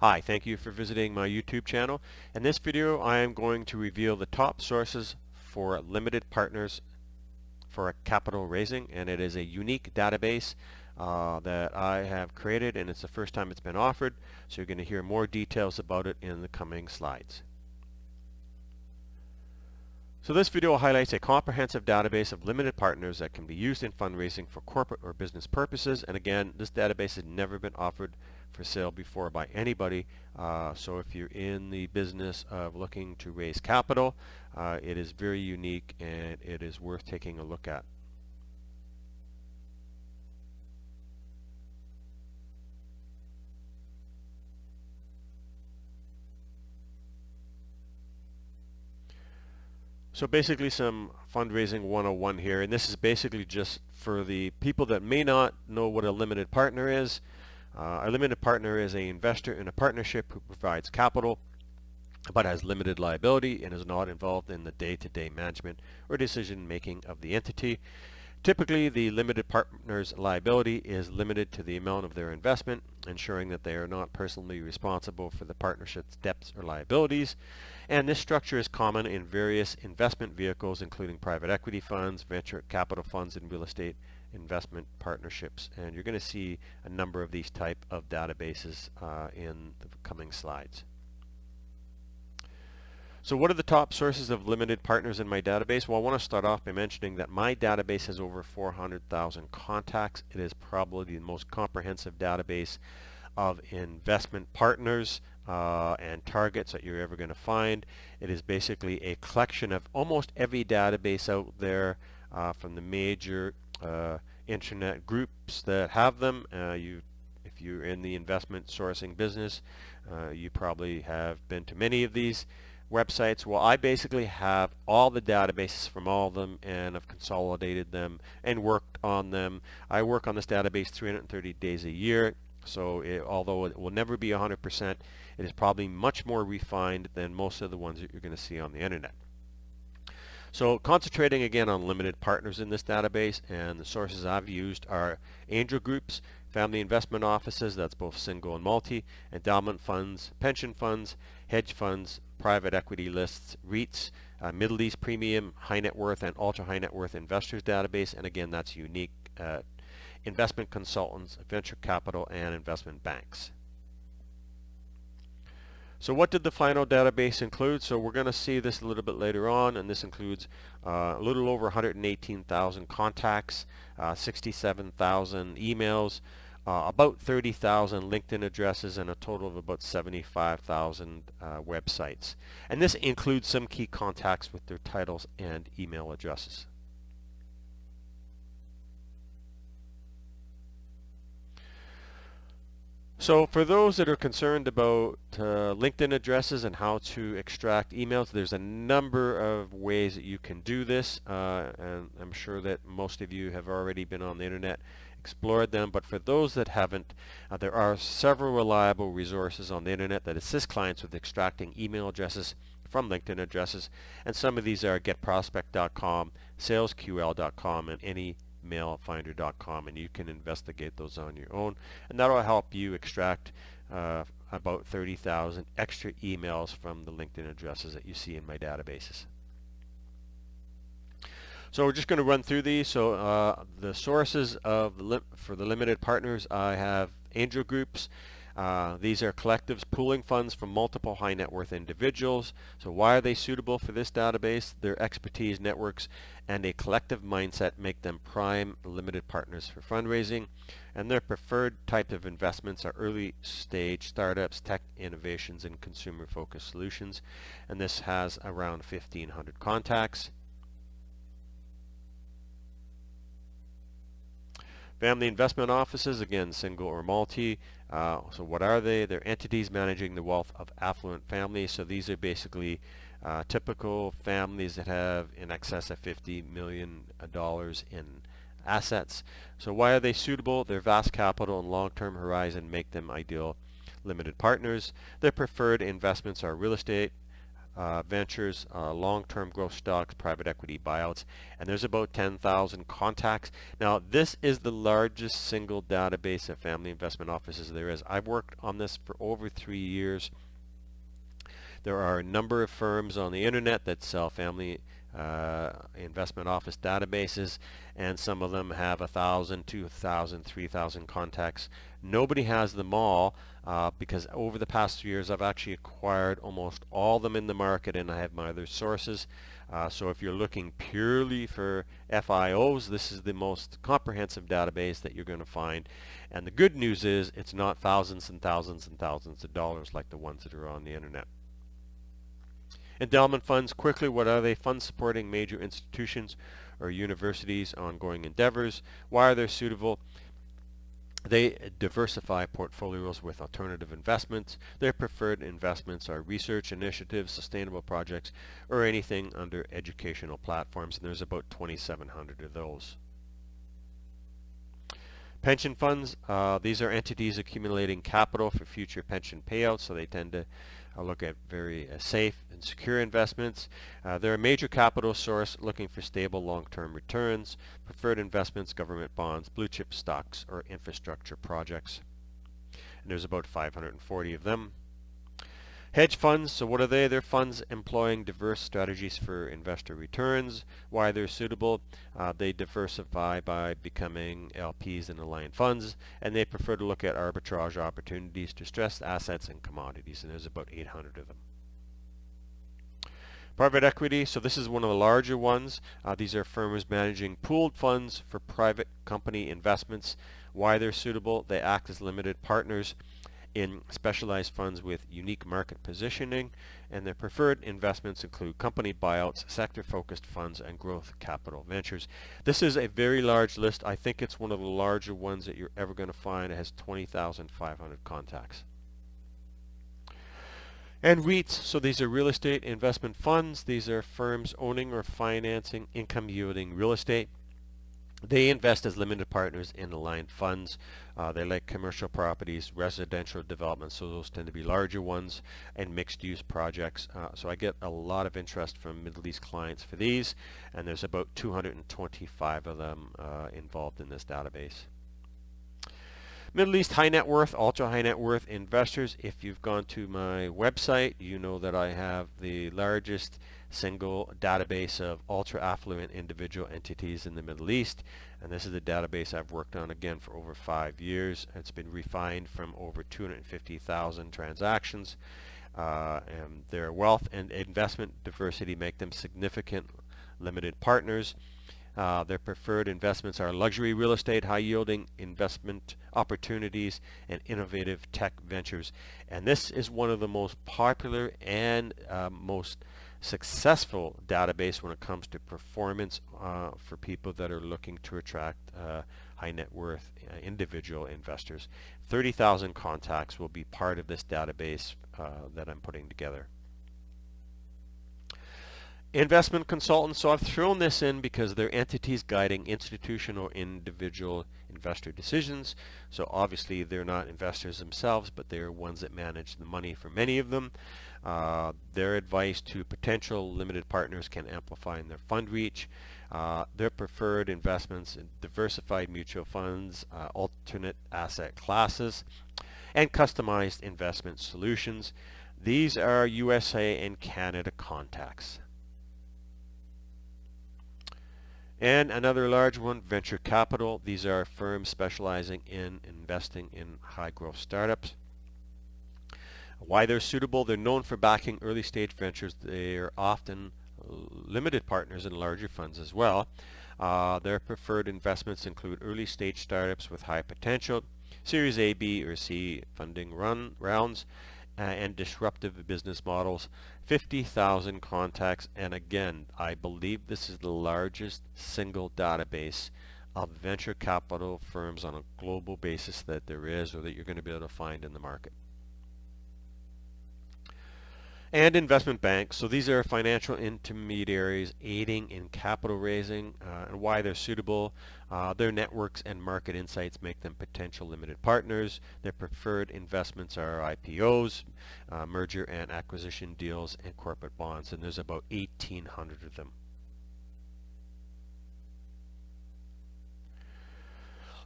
Hi, thank you for visiting my YouTube channel. In this video, I am going to reveal the top sources for limited partners for capital raising, and it is a unique database that I have created, and it's the first time it's been offered, so you're going to hear more details about it in the coming slides. So this video highlights a comprehensive database of limited partners that can be used in fundraising for corporate or business purposes. And again, this database has never been offered for sale before by anybody. So if you're in the business of looking to raise capital, it is very unique and it is worth taking a look at. So basically some fundraising 101 here, and this is basically just for the people that may not know what a limited partner is. A limited partner is an investor in a partnership who provides capital but has limited liability and is not involved in the day-to-day management or decision making of the entity. Typically, the limited partner's liability is limited to the amount of their investment, ensuring that they are not personally responsible for the partnership's debts or liabilities. And this structure is common in various investment vehicles, including private equity funds, venture capital funds, and real estate investment partnerships. And you're going to see a number of these type of databases in the coming slides. So what are the top sources of limited partners in my database? Well, I want to start off by mentioning that my database has over 400,000 contacts. It is probably the most comprehensive database of investment partners and targets that you're ever going to find. It is basically a collection of almost every database out there from the major internet groups that have them. If you're in the investment sourcing business, you probably have been to many of these websites. Well, I basically have all the databases from all of them, and I've consolidated them and worked on them. I work on this database 330 days a year, so although it will never be 100%, it is probably much more refined than most of the ones that you're going to see on the internet. So concentrating again on limited partners in this database, and the sources I've used are angel groups, family investment offices, that's both single and multi, endowment funds, pension funds, hedge funds, private equity lists, REITs, Middle East premium, high net worth, and ultra high net worth investors database, and again that's unique, investment consultants, venture capital, and investment banks. So what did the final database include? So we're going to see this a little bit later on, and this includes a little over 118,000 contacts, 67,000 emails, about 30,000 LinkedIn addresses, and a total of about 75,000 websites. And this includes some key contacts with their titles and email addresses. So for those that are concerned about LinkedIn addresses and how to extract emails, there's a number of ways that you can do this, and I'm sure that most of you have already been on the internet, explored them, but for those that haven't, there are several reliable resources on the internet that assist clients with extracting email addresses from LinkedIn addresses, and some of these are getprospect.com, salesql.com, and anymailfinder.com, and you can investigate those on your own, and that'll help you extract about 30,000 extra emails from the LinkedIn addresses that you see in my databases. So we're just going to run through these. So the sources of for the limited partners, I have angel groups. These are collectives pooling funds from multiple high net worth individuals. So why are they suitable for this database? Their expertise, networks, and a collective mindset make them prime limited partners for fundraising. And their preferred type of investments are early stage startups, tech innovations, and consumer focused solutions. And this has around 1,500 contacts. Family investment offices, again, single or multi. So what are they? They're entities managing the wealth of affluent families. So these are basically typical families that have in excess of $50 million in assets. So why are they suitable? Their vast capital and long-term horizon make them ideal limited partners. Their preferred investments are real estate, ventures, long-term growth stocks, private equity buyouts, and there's about 10,000 contacts. Now, this is the largest single database of family investment offices there is. I've worked on this for over 3 years. There are a number of firms on the internet that sell family investment office databases, and some of them have 1,000, 2,000, 3,000 contacts. Nobody has them all because over the past 3 years I've actually acquired almost all of them in the market, and I have my other sources. So if you're looking purely for FIOs, this is the most comprehensive database that you're going to find. And the good news is it's not thousands and thousands and thousands of dollars like the ones that are on the internet. Endowment funds, quickly, what are they? Funds supporting major institutions or universities' ongoing endeavors. Why are they suitable? They diversify portfolios with alternative investments. Their preferred investments are research initiatives, sustainable projects, or anything under educational platforms, and there's about 2,700 of those. Pension funds, these are entities accumulating capital for future pension payouts, so they tend to look at very safe and secure investments. They're a major capital source looking for stable long-term returns, preferred investments, government bonds, blue chip stocks, or infrastructure projects. And there's about 540 of them. Hedge funds, so what are they? They're funds employing diverse strategies for investor returns. Why they're suitable? They diversify by becoming LPs in aligned funds, and they prefer to look at arbitrage opportunities, distressed assets, and commodities, and there's about 800 of them. Private equity, so this is one of the larger ones. These are firms managing pooled funds for private company investments. Why they're suitable? They act as limited partners in specialized funds with unique market positioning, and their preferred investments include company buyouts, sector-focused funds, and growth capital ventures. This is a very large list. I think it's one of the larger ones that you're ever going to find. It has 20,500 contacts. And REITs, so these are real estate investment funds. These are firms owning or financing income-yielding real estate. They invest as limited partners in aligned funds. They like commercial properties, residential developments, so those tend to be larger ones, and mixed-use projects. So I get a lot of interest from Middle East clients for these, and there's about 225 of them involved in this database. Middle East high net worth, ultra high net worth investors. If you've gone to my website, you know that I have the largest single database of ultra affluent individual entities in the Middle East, and this is the database I've worked on again for over 5 years. It's been refined from over 250,000 transactions, and their wealth and investment diversity make them significant limited partners. Their preferred investments are luxury real estate, high-yielding investment opportunities, and innovative tech ventures. And this is one of the most popular and most successful database when it comes to performance for people that are looking to attract high net worth individual investors. 30,000 contacts will be part of this database that I'm putting together. Investment consultants, so I've thrown this in because they're entities guiding institutional or individual investor decisions. So obviously they're not investors themselves, but they're ones that manage the money for many of them. Their advice to potential limited partners can amplify in their fund reach. Their preferred investments in diversified mutual funds, alternate asset classes, and customized investment solutions. These are USA and Canada contacts. And another large one, venture capital. These are firms specializing in investing in high growth startups. Why they're suitable? They're known for backing early stage ventures. They are often limited partners in larger funds as well. Their preferred investments include early stage startups with high potential, Series A, B, or C funding rounds, and disruptive business models. 50,000 contacts, and again, I believe this is the largest single database of venture capital firms on a global basis that there is, or that you're going to be able to find in the market. And investment banks. So these are financial intermediaries aiding in capital raising and why they're suitable. Their networks and market insights make them potential limited partners. Their preferred investments are IPOs, merger and acquisition deals, and corporate bonds. And there's about 1,800 of them.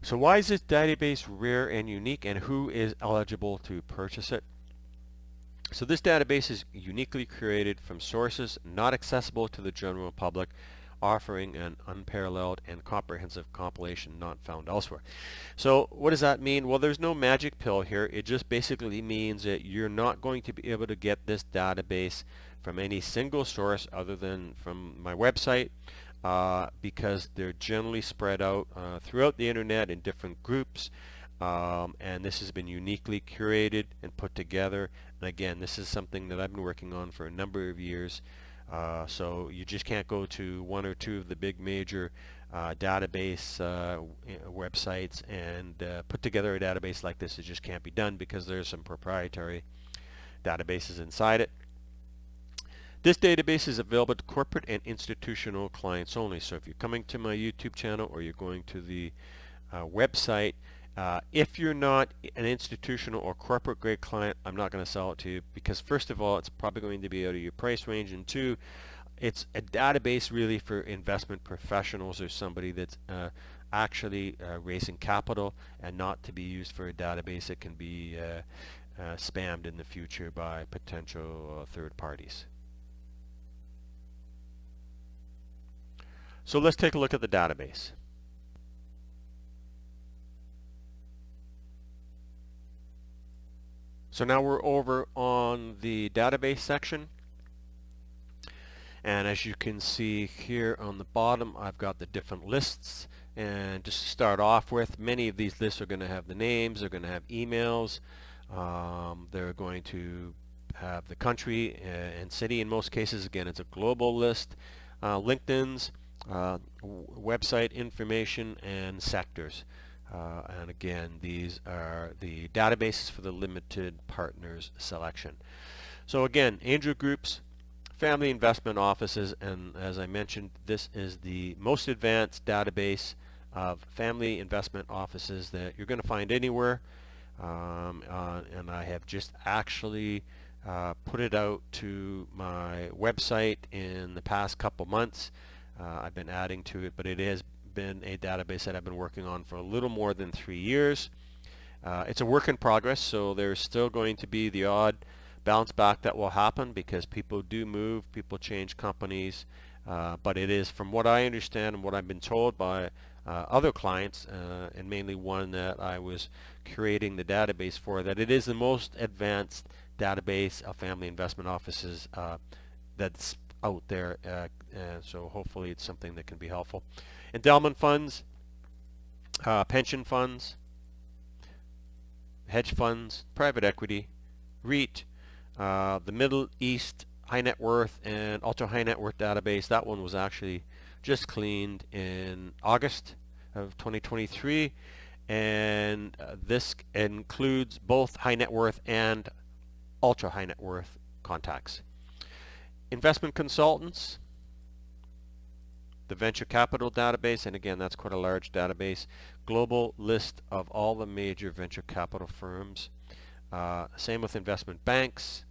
So why is this database rare and unique, and who is eligible to purchase it? So this database is uniquely created from sources not accessible to the general public, offering an unparalleled and comprehensive compilation not found elsewhere. So what does that mean? Well, there's no magic pill here. It just basically means that you're not going to be able to get this database from any single source other than from my website, because they're generally spread out throughout the internet in different groups. And this has been uniquely curated and put together. And again, this is something that I've been working on for a number of years. So you just can't go to one or two of the big major database websites and put together a database like this. It just can't be done because there's some proprietary databases inside it. This database is available to corporate and institutional clients only. So if you're coming to my YouTube channel or you're going to the website, if you're not an institutional or corporate grade client, I'm not going to sell it to you because first of all, it's probably going to be out of your price range, and two, it's a database really for investment professionals or somebody that's actually raising capital, and not to be used for a database that can be spammed in the future by potential third parties. So let's take a look at the database. So now we're over on the database section, and as you can see here on the bottom, I've got the different lists. And just to start off with, many of these lists are going to have the names, they're going to have emails, they're going to have the country and city in most cases. Again, it's a global list, LinkedIn's, website information, and sectors. And again, these are the databases for the limited partners selection. So again, angel groups, family investment offices, and as I mentioned, this is the most advanced database of family investment offices that you're going to find anywhere. And I have just actually put it out to my website in the past couple months. I've been adding to it, but it has been a database that I've been working on for a little more than 3 years. It's a work in progress, so there's still going to be the odd bounce back that will happen because people do move, people change companies, but it is, from what I understand and what I've been told by other clients, and mainly one that I was curating the database for, that it is the most advanced database of family investment offices that's out there, so hopefully it's something that can be helpful. Endowment funds, pension funds, hedge funds, private equity, REIT, the Middle East high net worth and ultra high net worth database. That one was actually just cleaned in August of 2023, and this includes both high net worth and ultra high net worth contacts. Investment consultants, the venture capital database, and again that's quite a large database, global list of all the major venture capital firms. Same with investment banks.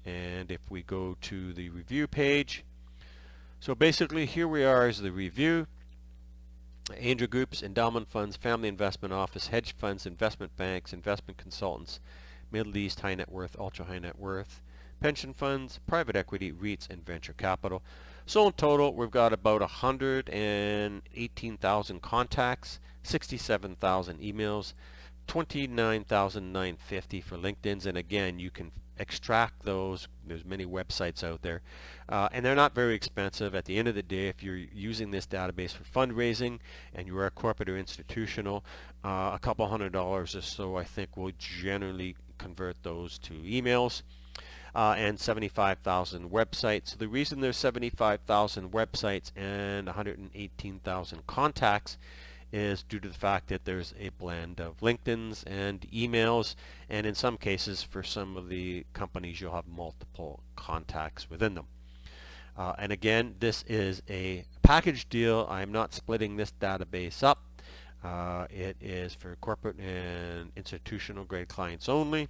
And if we go to the review page, so basically here we are is the review. Angel groups, endowment funds, family investment office, hedge funds, investment banks, investment consultants, Middle East high net worth, ultra high net worth, pension funds, private equity, REITs, and venture capital. So in total, we've got about 118,000 contacts, 67,000 emails, 29,950 for LinkedIn's, and again, you can extract those. There's many websites out there, and they're not very expensive. At the end of the day, if you're using this database for fundraising and you are a corporate or institutional, a couple $100 or so I think will generally convert those to emails. And 75,000 websites. So the reason there's 75,000 websites and 118,000 contacts is due to the fact that there's a blend of LinkedIn's and emails, and in some cases for some of the companies you'll have multiple contacts within them. And again, this is a package deal. I'm not splitting this database up. It is for corporate and institutional grade clients only.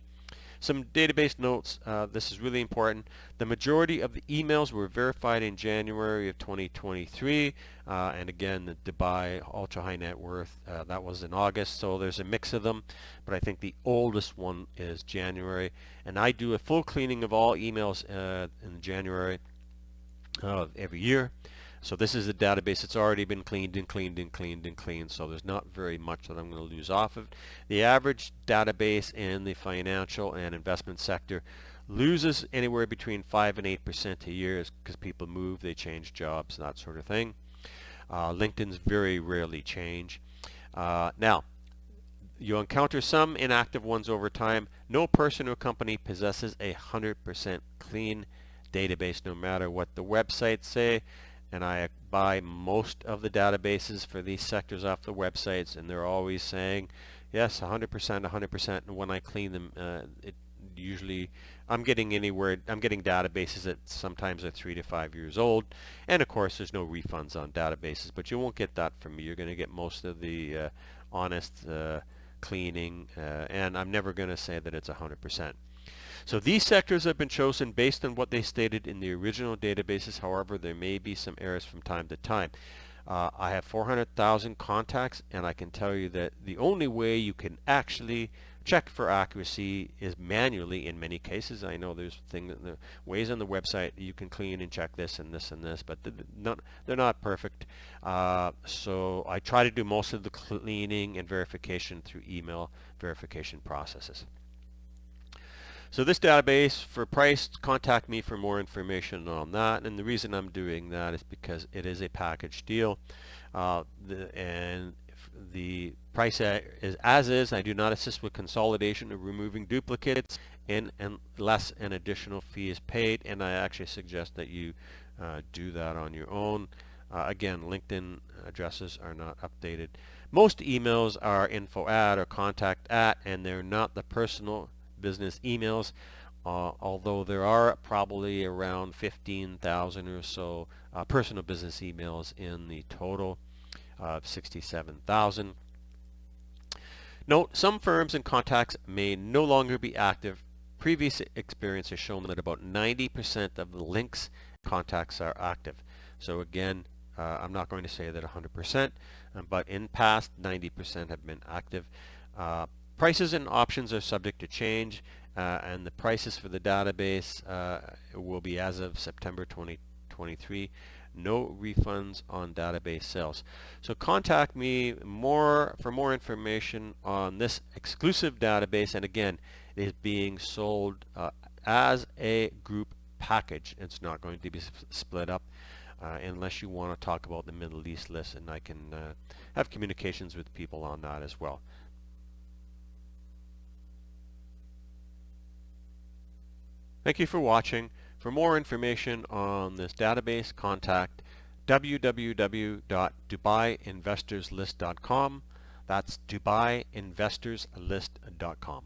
Some database notes. This is really important. The majority of the emails were verified in January of 2023, and again, the Dubai ultra high net worth, that was in August, so there's a mix of them, but I think the oldest one is January, and I do a full cleaning of all emails in January of every year. So this is a database that's already been cleaned and cleaned and cleaned and cleaned, so there's not very much that I'm going to lose off of. The average database in the financial and investment sector loses anywhere between 5 and 8% a year because people move, they change jobs, that sort of thing. LinkedIn's very rarely change. Now, you'll encounter some inactive ones over time. No person or company possesses a 100% clean database, no matter what the websites say. And I buy most of the databases for these sectors off the websites, and they're always saying, yes, 100%, 100%. And when I clean them, it usually I'm getting databases that sometimes are 3 to 5 years old, and of course there's no refunds on databases, but you won't get that from me. You're going to get most of the honest cleaning, and I'm never going to say that it's 100%. So these sectors have been chosen based on what they stated in the original databases. However, there may be some errors from time to time. I have 400,000 contacts, and I can tell you that the only way you can actually check for accuracy is manually in many cases. I know there's ways on the website you can clean and check this and this and this, but they're not perfect. So I try to do most of the cleaning and verification through email verification processes. So this database, for price, contact me for more information on that. And the reason I'm doing that is because it is a package deal. And the price is as is. I do not assist with consolidation or removing duplicates unless an additional fee is paid. And I actually suggest that you do that on your own. Again, LinkedIn addresses are not updated. Most emails are info@ or contact@, and they're not the personal business emails, although there are probably around 15,000 or so personal business emails in the total of 67,000. Note, some firms and contacts may no longer be active. Previous experience has shown that about 90% of the links contacts are active. So again, I'm not going to say that 100%, but in past 90% have been active. Prices and options are subject to change, and the prices for the database will be as of September 2023. No refunds on database sales. So contact me for more information on this exclusive database, and again, it is being sold as a group package. It's not going to be split up unless you want to talk about the Middle East list, and I can have communications with people on that as well. Thank you for watching. For more information on this database, contact www.dubaiinvestorslist.com. That's dubaiinvestorslist.com.